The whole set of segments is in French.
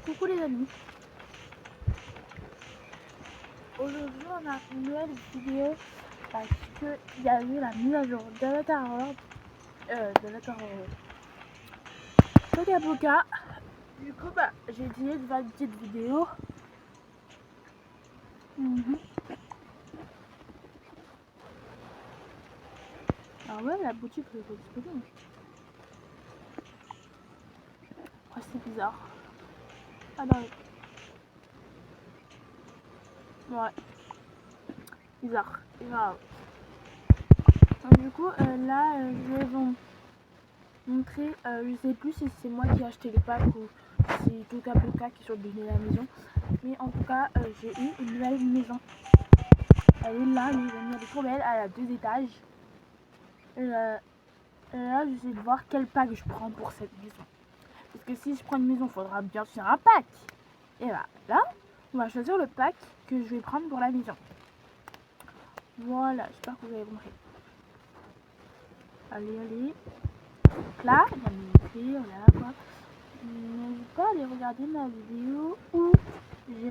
Coucou les amis. Aujourd'hui on a une nouvelle vidéo parce que il y a eu la mise à jour de l'Avatar Toca Boca. Du coup j'ai essayé de faire une petite vidéo. Ah ouais, la boutique est pas disponible. Oh, c'est bizarre. Ah non. Ouais. Bizarre. Grave. Du coup là je vais vous montrer, je sais plus si c'est moi qui ai acheté les packs ou si c'est Toca Boca qui sont donnés à la maison. Mais en tout cas j'ai eu une nouvelle maison. Elle est là, les amis, elle est trop belle, elle a 2 étages. Et là j'essaie de voir quel pack je prends pour cette maison. Parce que si je prends une maison, il faudra bien sûr un pack. Et là, on va choisir le pack que je vais prendre pour la maison. Voilà, j'espère que vous avez compris. Allez. Donc là, il y a mes clés, voilà quoi. N'hésite pas à aller regarder ma vidéo où j'ai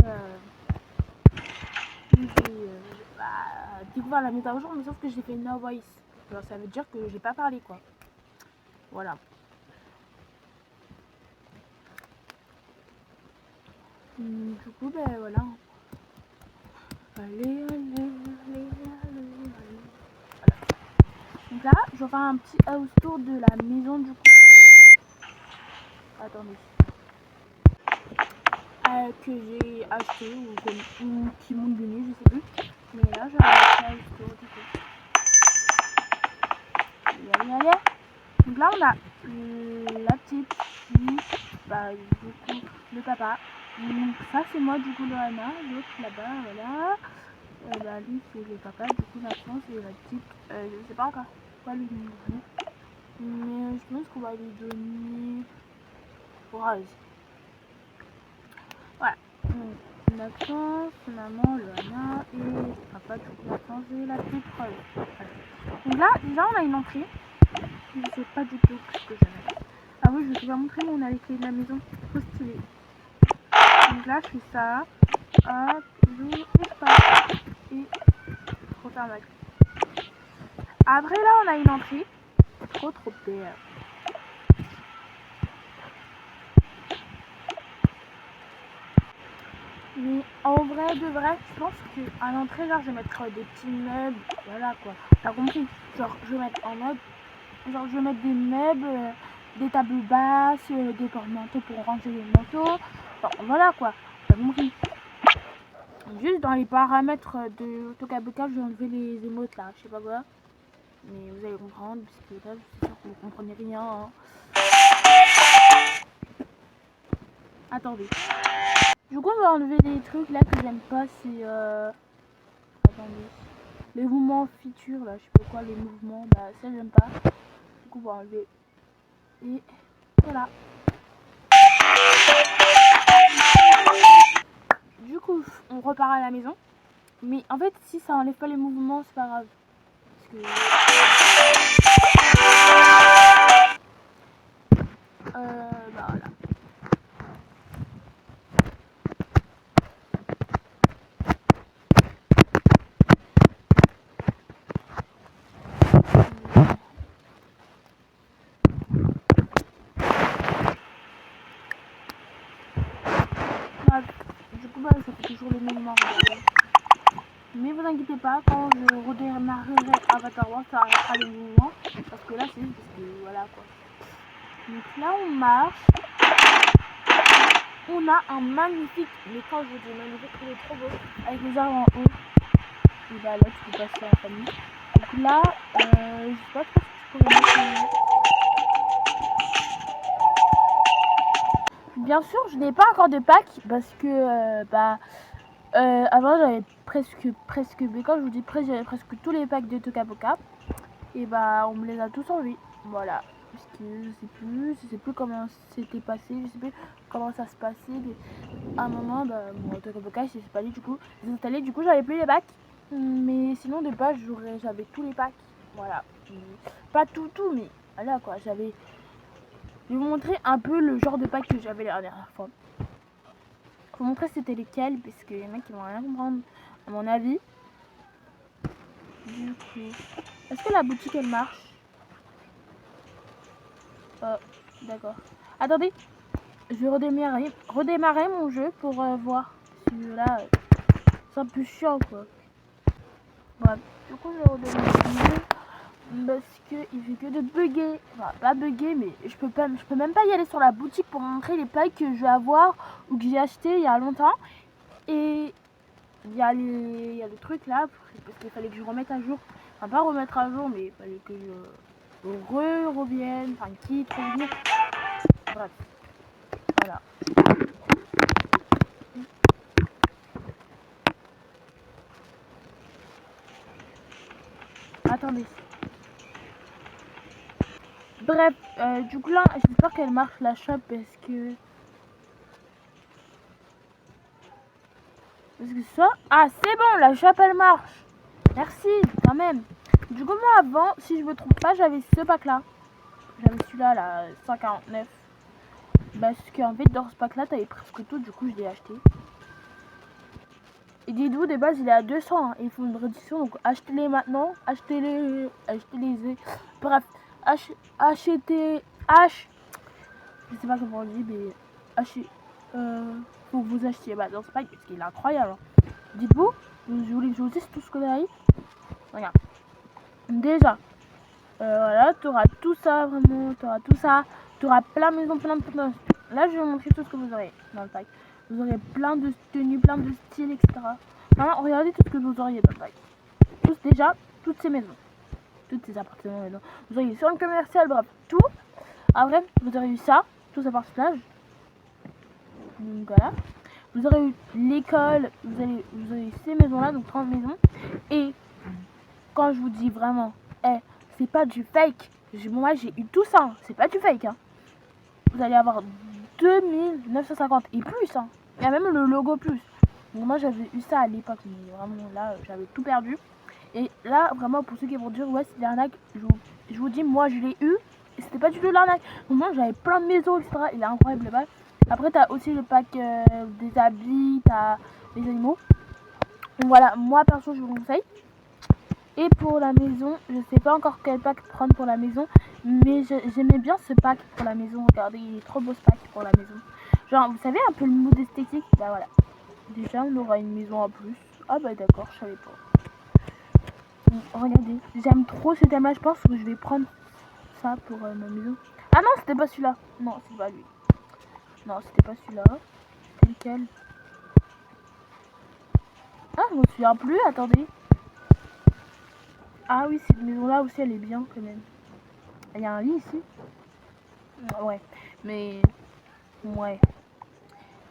découvert la méta au jour, mais sauf que j'ai fait no voice. Alors ça veut dire que j'ai pas parlé quoi. Voilà. Du coup, voilà. Allez. Voilà. Donc là, je vais faire un petit house tour de la maison du coup. Attendez. Que j'ai acheté ou qui m'ont donné, je sais plus. Mais là, je vais faire un petit house tour du coup. Allez. Donc là, on a la petite fille, du coup, le papa. Donc ça, c'est moi, du coup, Loana. L'autre là-bas, voilà. Lui, c'est le papa. Du coup, la France, c'est la petite. Je sais pas encore quoi lui donner. Mais je pense qu'on va lui donner Rose. Voilà. Donc, Maxence, maman, Loana et papa, du coup, la France et la petite Rose. Voilà. Donc là, déjà, on a une entrée. Je sais pas du tout ce que j'avais. Ah oui, je vais vous montrer, mais on a les clés de la maison. Trop stylé. Donc là, je fais ça. Hop, j'ouvre et je pars. Et je referme ma clé. Après, là, on a une entrée. Trop belle. Mais en vrai de vrai, je pense qu'à l'entrée, genre, je vais mettre des petits meubles. Voilà quoi. T'as compris? Genre, je vais mettre en mode. Genre, je vais mettre des meubles, des tables basses, des porte-manteaux pour ranger les manteaux. Enfin, voilà quoi. T'as compris? Juste dans les paramètres de Toca Boca, je vais enlever les émotes là. Je sais pas quoi. Mais vous allez comprendre, parce que là, je suis sûre que vous comprenez rien. Hein. Attendez. Du coup, on va enlever les trucs là que j'aime pas. C'est. Attendez. Les mouvements feature là, je sais pas quoi, les mouvements. Bah, ça, j'aime pas. Du coup, on va enlever. Et voilà. Du coup, on repart à la maison. Mais en fait, si ça enlève pas les mouvements, c'est pas grave. Parce que. Voilà. Du coup, ça fait toujours les mouvements. Mais vous inquiétez pas, quand je redémarrerai Avatar World, ça arrêtera les mouvements. Parce que là, c'est juste parce que voilà quoi. Donc là, on marche. On a un magnifique, mais quand je vous dis magnifique, il est trop beau. Avec les arbres en haut. Et bah là, tu peux passer en famille. Donc là, je sais pas trop ce que je pourrais mettre. Bien sûr, je n'ai pas encore de pack parce que avant j'avais presque quand je vous dis presque, j'avais presque tous les packs de Toca Boca. Et on me les a tous enlevés. Voilà. Parce que je sais plus comment c'était passé, je sais plus comment ça se passait. Mais à un moment, mon Toca Boca il s'est pas du coup désinstallé, du coup j'avais plus les packs. Mais sinon de base j'avais tous les packs. Voilà. Pas tout, mais voilà quoi, j'avais. Je vais vous montrer un peu le genre de pack que j'avais la dernière fois. vous montrer c'était lesquels, parce qu'il y en a qui vont rien comprendre, à mon avis. Du coup, est-ce que la boutique elle marche? D'accord. Attendez, je vais redémarrer mon jeu pour voir. Parce que là, c'est un peu chiant quoi. Bref, du coup je vais redémarrer mon jeu parce qu'il fait que de bugger. Enfin, pas bugger, mais je peux même pas y aller sur la boutique pour montrer les packs que je vais avoir ou que j'ai acheté il y a longtemps. Et il y a le truc là, parce qu'il fallait que je remette à jour. Enfin, pas remettre à jour, mais il fallait que je revienne, enfin, quitte, revenir. Bref, voilà. Attendez. Bref, du coup là, j'espère qu'elle marche la shop parce que ça... Ah, c'est bon, la shop elle marche. Merci, quand même. Du coup, moi avant, si je me trompe pas, j'avais ce pack là. J'avais celui-là, là, 149. Parce qu'en fait, dans ce pack là, t'avais presque tout, du coup, je l'ai acheté. Et dites-vous, de base, il est à 200. Hein. Il faut une réduction, donc achetez-les maintenant. Achetez-les. Bref, achetez. Je sais pas comment on dit, mais faut que vous achetiez dans ce pack parce qu'il est incroyable. Hein. Dites-vous, je voulais que je vous dise tout ce que j'arrive. Regarde. Déjà, voilà, tu auras tout ça, vraiment, tu auras tout ça. Tu auras plein de maisons, plein de. Là, je vais vous montrer tout ce que vous aurez dans le pack. Vous aurez plein de tenues, plein de styles, etc. Maintenant, regardez tout ce que vous auriez dans le pack. Déjà, toutes ces maisons. Toutes ces appartements maisons. Vous auriez sur un commercial, bref, tout. Après, vous aurez eu ça, tout ça par plage. Donc voilà. Vous aurez eu l'école, vous aurez eu ces maisons-là, donc 30 maisons. Et quand je vous dis vraiment, c'est pas du fake. Moi, j'ai eu tout ça. Hein. C'est pas du fake. Hein. Vous allez avoir 2950 et plus. Hein. Il y a même le logo plus. Donc moi, j'avais eu ça à l'époque, mais vraiment là, j'avais tout perdu. Et là, vraiment, pour ceux qui vont dire, ouais, c'est de l'arnaque, je vous dis, moi, je l'ai eu. Et c'était pas du tout de l'arnaque. Donc moi, j'avais plein de maisons, etc. Il est incroyable le pack. Après, t'as aussi le pack des habits, t'as les animaux. Donc voilà, moi, perso, je vous conseille. Et pour la maison, je sais pas encore quel pack prendre pour la maison. Mais j'aimais bien ce pack pour la maison. Regardez, il est trop beau ce pack pour la maison. Genre, vous savez, un peu le mood esthétique. Bah voilà. Déjà, on aura une maison en plus. Ah bah d'accord, je savais pas. Regardez, j'aime trop ce thème là, je pense que je vais prendre ça pour ma maison. Ah non, c'était pas celui-là. Non, c'est pas lui. Non, c'était pas celui-là. C'était lequel? Ah, je me souviens plus, attendez. Ah oui, cette maison-là aussi, elle est bien quand même. Il y a un lit ici. Ouais, mais... Ouais.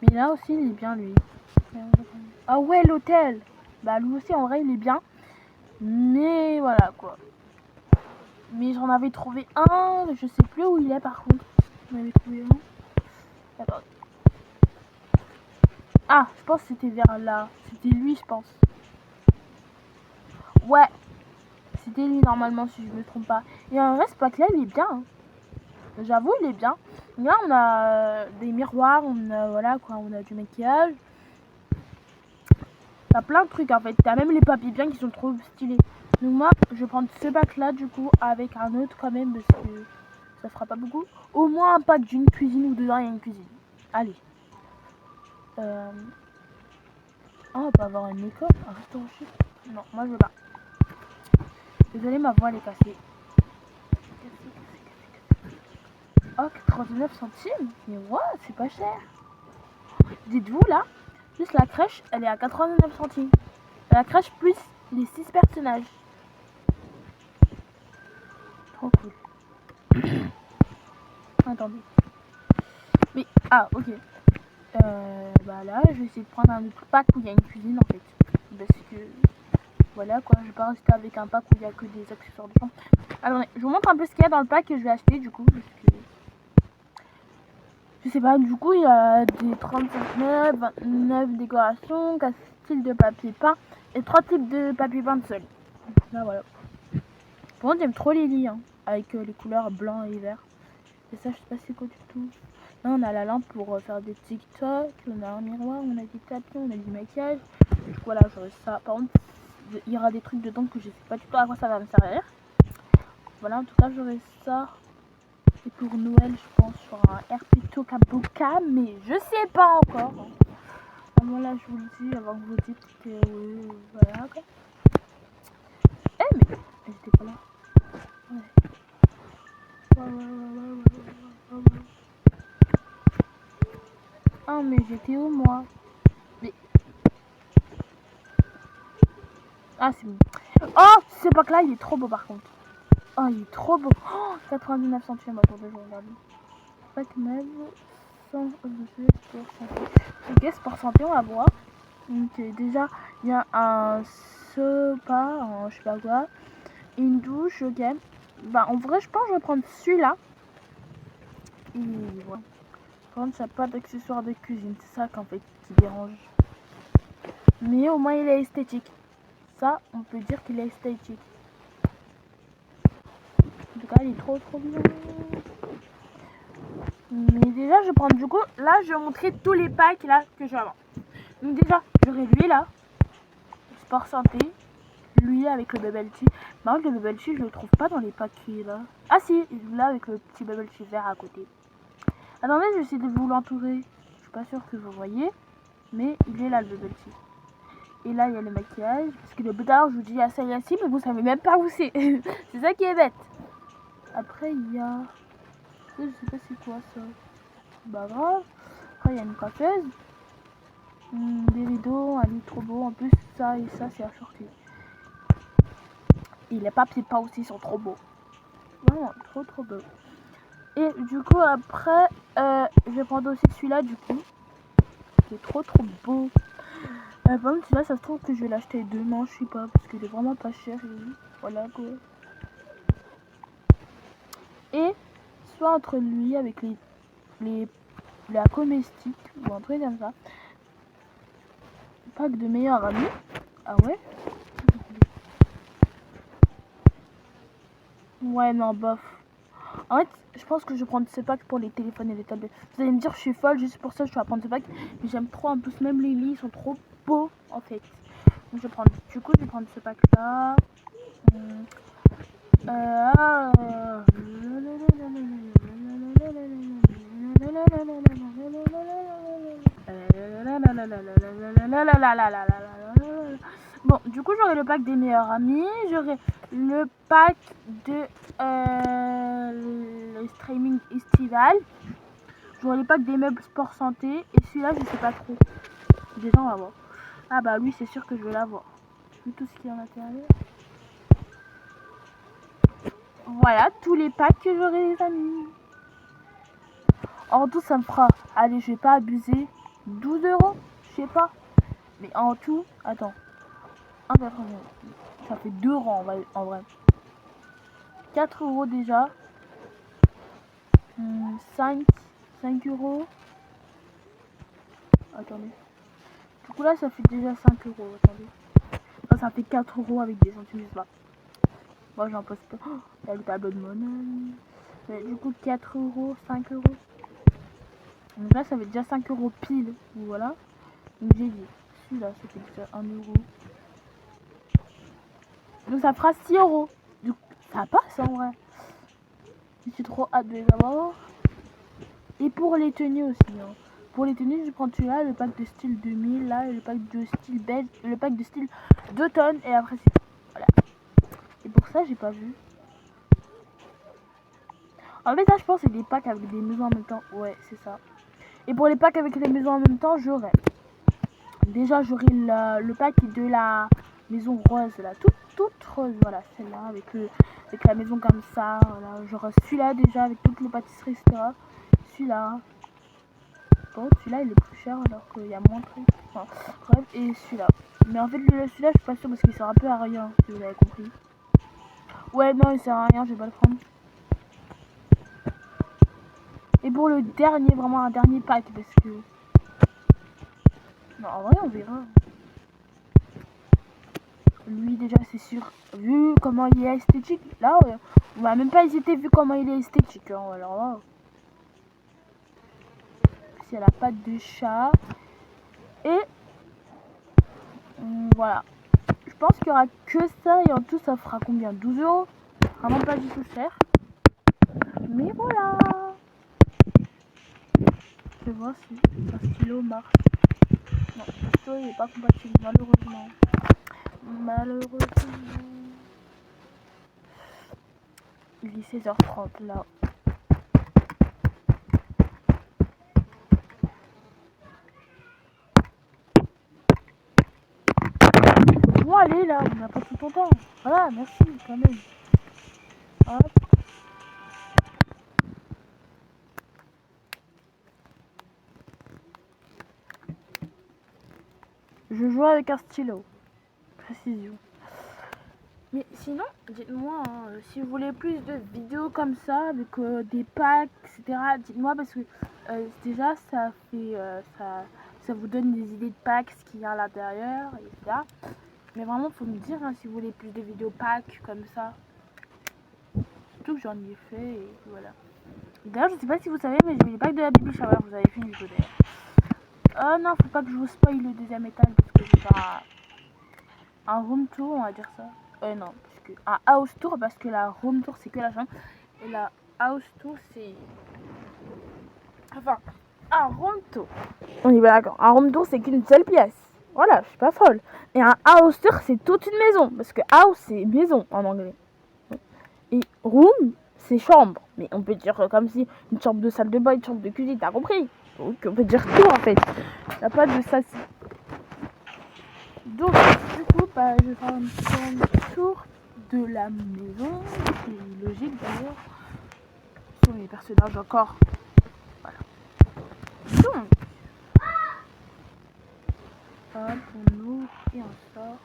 Mais là aussi, il est bien, lui. Ah ouais, l'hôtel. Bah, lui aussi, en vrai, il est bien. Mais voilà, quoi. Mais j'en avais trouvé un, je sais plus où il est par contre. J'en avais trouvé un. Attends. Ah, je pense que c'était vers là. C'était lui, je pense. Ouais. C'était lui normalement, si je me trompe pas. Et en vrai, ce pack là, il est bien. Hein. J'avoue, il est bien. Là, on a des miroirs, on a, voilà, quoi, on a du maquillage. T'as plein de trucs en fait. T'as même les papiers bien qui sont trop stylés. Donc moi, je vais prendre ce pack là du coup avec un autre quand même parce que ça fera pas beaucoup. Au moins un pack d'une cuisine où dedans il y a une cuisine. Allez. Ah, on peut avoir une école, un restaurant chic. Non, moi je veux pas. Désolée, ma voix elle est cassée. Oh, 39 centimes. Mais ouais, c'est pas cher. Dites-vous là, juste la crèche, elle est à 89 centimes. La crèche plus les 6 personnages. Trop cool. Attendez. Mais, ah, ok. Bah là, je vais essayer de prendre un autre pack où il y a une cuisine en fait. Parce que, voilà quoi, je vais pas rester avec un pack où il y a que des accessoires de chambre. Alors, je vous montre un peu ce qu'il y a dans le pack que je vais acheter du coup. Parce que, je sais pas, du coup, il y a des 35 meubles, 29 décorations, 4 styles de papier peint et 3 types de papier peint seul. Là, voilà. Par contre, j'aime trop les lits, hein, avec les couleurs blanc et vert. Et ça, je sais pas c'est quoi du tout. Là, on a la lampe pour faire des TikTok. On a un miroir, on a des tapis, on a du maquillage. Du coup, voilà, j'aurai ça. Par contre, il y aura des trucs dedans que je sais pas du tout à quoi ça va me servir. Voilà, en tout cas, j'aurai ça. Et pour Noël, je pense, sur un RP Toka Boka, mais je sais pas encore. Voilà, je vous le dis avant que vous dites que voilà quoi. Eh, mais j'étais pas là. Ouais. Ah, mais j'étais où moi? Mais... Ah, c'est bon. Oh, ce pack là, il est trop beau par contre. Oh, il est trop beau. Oh, 99 centimes, attendez, je regarde. Pack neuve, 100 pour santé. Ok, sport santé, on va voir. Donc, déjà, il y a un sopa, je sais pas quoi. Une douche, ok. Bah, en vrai, je pense que je vais prendre celui-là. Et voilà. Par contre, ça n'a pas d'accessoires de cuisine. C'est ça qu'en fait qui dérange. Mais au moins, il est esthétique. Ça, on peut dire qu'il est esthétique. En tout cas, il est trop bien. Mais déjà, je vais prendre du coup. Là, je vais montrer tous les packs là que je vais avoir. Donc déjà, j'aurai lui là. Sport santé. Lui avec le bubble tea. Par contre, le bubble tea, je le trouve pas dans les packs qui est là. Ah si, là avec le petit bubble tea vert à côté. Attendez, je vais essayer de vous l'entourer. Je suis pas sûre que vous voyez. Mais il est là le bubble tea. Et là, il y a le maquillage. Parce que le boudard, je vous dis, il y a ça, il y a ci, mais vous savez même pas où c'est. C'est ça qui est bête. Après, il y a... Je sais pas c'est quoi ça. Bah grave. Après, il y a une coiffeuse. Des rideaux, un lit trop beau. En plus, ça et ça, c'est assorti. Et les papiers pas aussi sont trop beaux. Vraiment, trop beau. Et du coup, après, je vais prendre aussi celui-là, du coup. Qui est trop beau. Par contre, celui-là, ça se trouve que je vais l'acheter demain, je sais pas. Parce qu'il est vraiment pas cher. Et voilà quoi. Et soit entre lui avec la comestique ou un truc comme ça. Pack de meilleurs amis. Ah ouais. Ouais, non, bof. En fait, je pense que je vais prendre ce pack pour les téléphones et les tablettes. Vous allez me dire, je suis folle, juste pour ça, je vais prendre ce pack. Mais j'aime trop, en plus, même les lits, ils sont trop beaux, en fait. Donc, je vais prendre, du coup, je vais prendre ce pack-là. Bon, du coup, j'aurai le pack des meilleurs amis. J'aurai le pack de le streaming estival. J'aurai le pack des meubles sport santé. Et celui-là, je sais pas trop. Déjà, on va voir. Ah bah lui, c'est sûr que je vais l'avoir. Vu tout ce qu'il y a à l'intérieur. Voilà, tous les packs que j'aurai, les amis. En tout, ça me fera, allez, je vais pas abuser, 12 euros, je sais pas. Mais en tout, attends, 1,80, ça fait 2 rangs en vrai. 4 euros déjà. 5 euros. Attendez. Du coup là, ça fait déjà 5 euros, attendez. Enfin, ça fait 4 euros avec des centimes, je sais pas. Moi, j'en pose pas. Oh, il y a le tableau de monnaie. Mais du coup, 4 euros, 5 euros. Donc là, ça fait déjà 5 euros pile. Voilà. Donc j'ai dit, celui-là, ça fait déjà 1 euro. Donc ça fera 6 euros. Du coup, ça passe en vrai. J'ai trop hâte de les avoir. Et pour les tenues aussi. Hein. Pour les tenues, je prends celui-là, le pack de style 2000, là, et le pack de style beige, le pack de style d'automne, et après c'est voilà. Et pour ça, j'ai pas vu. En fait, là, je pense que c'est des packs avec des maisons en même temps. Ouais, c'est ça. Et pour les packs avec les maisons en même temps, j'aurai. Déjà, j'aurai le pack de la maison rose, là, toute rose, voilà, celle-là, avec la maison comme ça, voilà. J'aurai celui-là déjà, avec toutes les pâtisseries, etc. Celui-là. Bon, celui-là, il est plus cher, alors qu'il y a moins de trucs. Enfin, bref, et celui-là. Mais en fait, celui-là, je suis pas sûre, parce qu'il sert un peu à rien, si vous avez compris. Ouais, non, il sert à rien, je vais pas le prendre. Et pour le dernier, vraiment un dernier pack, parce que... Non, en vrai, on verra. Lui, déjà, c'est sûr. Vu comment il est esthétique, là, on va même pas hésiter vu comment il est esthétique. Hein, alors là... c'est à la patte de chat. Et voilà. Je pense qu'il y aura que ça et en tout ça fera combien? 12 €. Vraiment pas du tout cher. Mais voilà. Je vais voir si un stylo marche. Non, le stylo il n'est pas compatible malheureusement. Il est 16h30 là. Bon allez là, on n'a pas tout ton temps. Voilà, merci quand même. Hop. Je joue avec un stylo. Précision. Mais sinon, dites-moi, si vous voulez plus de vidéos comme ça, avec des packs, etc. Dites-moi parce que déjà ça fait ça vous donne des idées de packs, ce qu'il y a à l'intérieur, etc. Mais vraiment, faut me dire si vous voulez plus de vidéos packs comme ça. Surtout que j'en ai fait et voilà. D'ailleurs, je sais pas si vous savez, mais j'ai eu les packs de la Baby Shower. Vous avez fait une vidéo d'ailleurs. Oh non, faut pas que je vous spoil le deuxième étage parce que je vais faire un room tour, on va dire ça. Non, parce que un house tour parce que la room tour c'est que la chambre et la house tour c'est enfin un room tour. On y va d'accord. Un room tour c'est qu'une seule pièce. Voilà, je suis pas folle. Et un house tour c'est toute une maison parce que house c'est maison en anglais. Et room c'est chambre. Mais on peut dire comme si une chambre de salle de bain, une chambre de cuisine, t'as compris? Donc on peut dire tout en fait. Y a pas de ça. Donc du coup je vais faire un petit tour de la maison, c'est logique d'ailleurs, sur les personnages encore. Voilà. Donc, hop, on ouvre et on sort.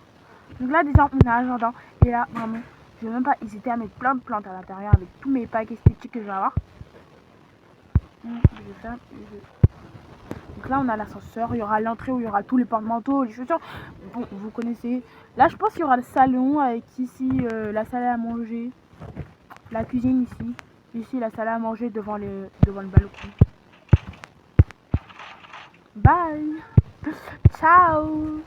Donc là déjà on a un jardin et là vraiment, je vais même pas hésiter à mettre plein de plantes à l'intérieur avec tous mes packs esthétiques que je vais avoir. Donc là on a l'ascenseur, il y aura l'entrée où il y aura tous les porte-manteaux, les chaussures. Bon, vous connaissez. Là je pense qu'il y aura le salon avec ici la salle à manger, la cuisine ici. Ici, la salle à manger devant le balcon. Bye. Ciao.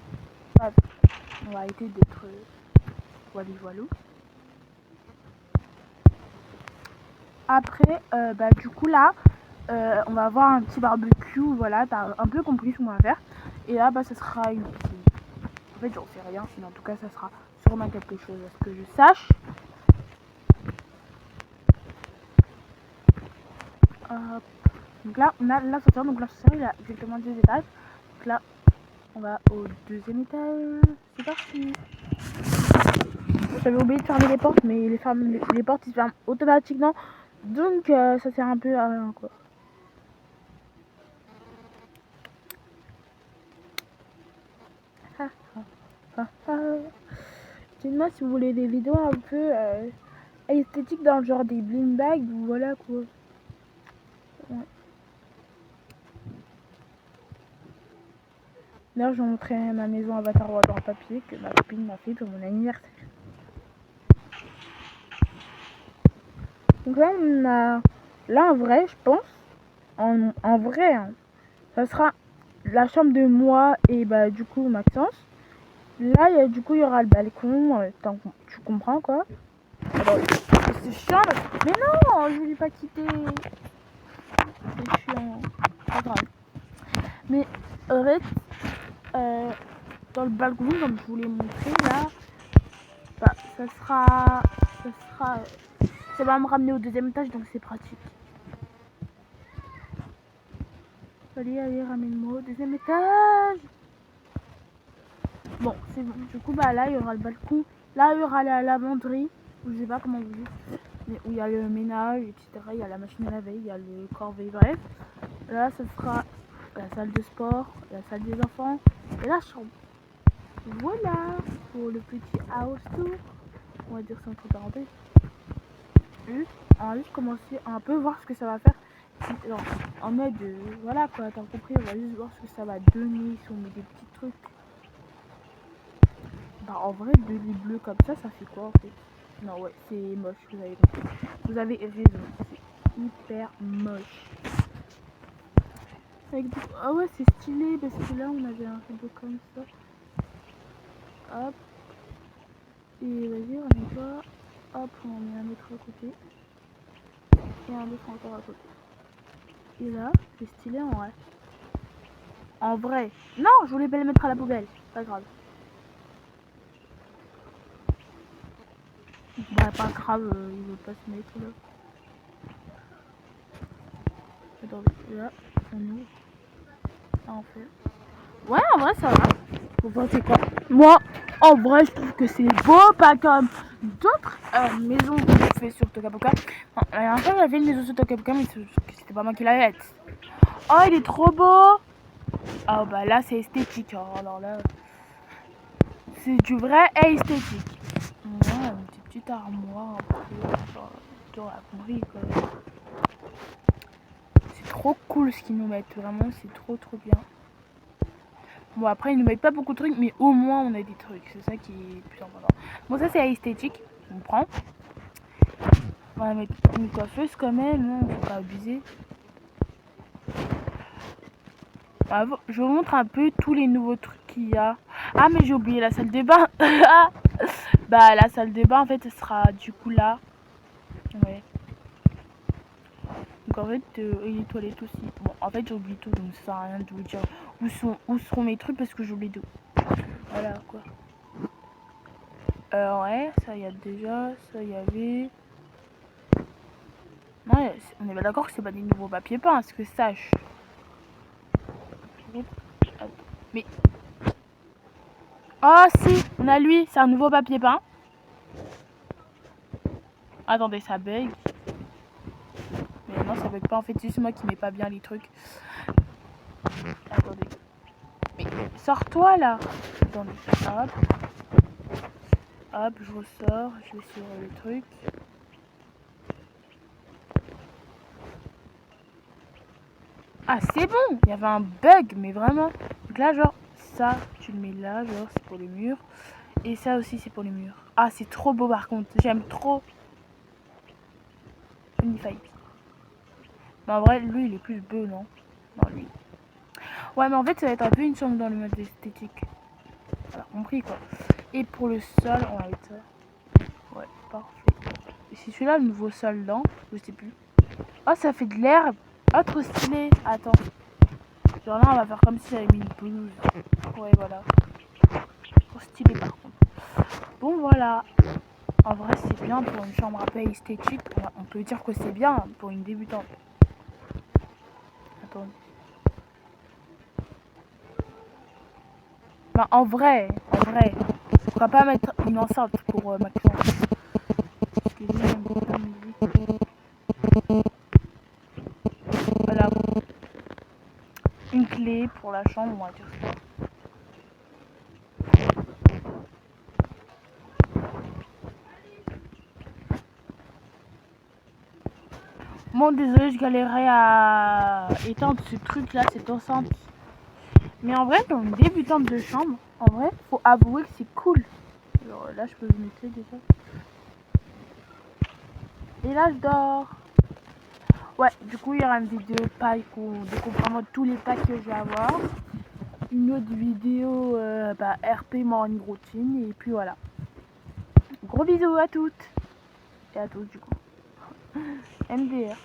On va arrêter d'être voilà. Après, du coup là, on va avoir un petit barbecue. Voilà, t'as un peu compris ce qu'on va faire. Et là, ça sera une piscine. En fait, j'en sais rien, mais en tout cas, ça sera sûrement quelque chose à ce que je sache. Donc là, on a l'ascenseur. Donc l'ascenseur, il a exactement 2 étages. Donc là, on va au deuxième étage. C'est parti. J'avais oublié de fermer les portes, mais les portes ils se ferment automatiquement. Donc ça sert un peu à rien quoi. Dites-moi si vous voulez des vidéos un peu esthétiques dans le genre des bling bags ou voilà quoi. Ouais. D'ailleurs, je vais montrer ma maison Avatar World en papier que ma copine m'a fait pour mon anniversaire. Donc là, on a... Là, en vrai, je pense, en vrai, hein, ça sera la chambre de moi et du coup Maxence. Là, du coup, il y aura le balcon. Tu comprends quoi? Alors, c'est chiant. Mais non, je voulais pas quitter. C'est chiant. Pas grave. Mais en fait, dans le balcon, comme je vous l'ai montré là, ça va me ramener au deuxième étage, donc c'est pratique. Allez, ramène-moi au deuxième étage. Bon, c'est bon. Du coup, là, il y aura le balcon. Là, il y aura la lavanderie. Je sais pas comment vous dites. Mais où il y a le ménage, etc. Il y a la machine à laver, il y a le corbeille, bref. Là, ce sera la salle de sport, la salle des enfants et la chambre. Voilà pour le petit house tour. On va dire ça entre parenthèses. On va juste commencer à un peu voir ce que ça va faire. Alors, en mode, voilà quoi, t'as compris, on va juste voir ce que ça va donner si on met des petits trucs. En vrai, deux lits bleus comme ça fait quoi en fait? Non, ouais, c'est moche, vous avez compris. Vous avez raison, c'est hyper moche. Avec des... Ah ouais, c'est stylé parce que là on avait un rideau comme ça. Hop. Et vas-y, on y va. Hop, on en met un autre à côté. Et un autre encore à côté. Et là, c'est stylé en vrai. En vrai. Non, je voulais pas le mettre à la poubelle. Pas grave. Bah, pas grave, il veut pas se mettre là. Attendez, là, on ouvre. Là, on fait. Ouais, en vrai, ça va. Vous pensez quoi? Moi, en vrai, je trouve que c'est beau, pas comme d'autres maisons que j'ai fait sur Tokapoka. Non, la dernière fois, j'avais une maison sur Tokapoka, mais c'était pas moi qui l'avais faite. Oh, il est trop beau! Oh, bah là, c'est esthétique. Oh, alors là, c'est du vrai esthétique. Ouais, une petite armoire un peu, genre, dans la compris, quoi. C'est trop cool ce qu'ils nous mettent, vraiment, c'est trop bien. Bon, après, ils nous mettent pas beaucoup de trucs, mais au moins on a des trucs, c'est ça qui est plus important. Bon, ça c'est esthétique, on prend. On va mettre une coiffeuse quand même, non, faut pas abuser. Je vous montre un peu tous les nouveaux trucs qu'il y a. Ah, mais j'ai oublié la salle de bain. Bah, la salle de bain, en fait, ce sera du coup là. Ouais. Donc en fait, et les toilettes aussi. Bon, en fait, j'ai oublié tout, donc ça sert à rien de vous dire où seront mes trucs parce que j'ai oublié tout. Voilà quoi. Ouais, ça y a déjà, ça y avait. Non, on est pas d'accord que c'est pas des nouveaux papiers peints, ce que sache. Mais. Oh si, on a lui, c'est un nouveau papier peint. Attendez, ça bug. Mais non, ça bug pas, en fait, c'est juste moi qui mets pas bien les trucs. Attendez. Mais sors-toi là. Attendez, hop. Hop, je ressors, je vais sur le truc. Ah, c'est bon, il y avait un bug, mais vraiment. Donc là, genre, ça, tu le mets là, genre, c'est pour les murs. Et ça aussi, c'est pour les murs. Ah, c'est trop beau par contre, j'aime trop. Unify. Mais en vrai, lui, il est plus beau, non? Non, lui. Ouais, mais en fait, ça va être un peu une chambre dans le mode esthétique. Voilà, compris quoi. Et pour le sol, on va mettre ça. Ouais, parfait. Et c'est celui-là, le nouveau sol, non? Je sais plus. Oh, ça fait de l'herbe. Oh, trop stylé. Attends. Genre là, on va faire comme si j'avais mis une pelouse. Ouais, voilà. Trop stylé par contre. Bon, voilà. En vrai, c'est bien pour une chambre un peu esthétique. On peut dire que c'est bien pour une débutante. Attends. Bah, en vrai. On va pas mettre une enceinte pour ma chambre. Voilà. Une clé pour la chambre, on va dire ça. Bon, désolé, je galérais à éteindre ce truc là, cette enceinte. Mais en vrai, pour une débutante de chambre, en vrai, faut avouer que c'est cool. Alors là, je peux vous mettre déjà. Et là, je dors. Ouais, du coup, il y aura une vidéo pack où de comprendre tous les packs que je vais avoir. Une autre vidéo RP morning routine. Et puis voilà. Gros bisous à toutes. Et à tous, du coup. MDR.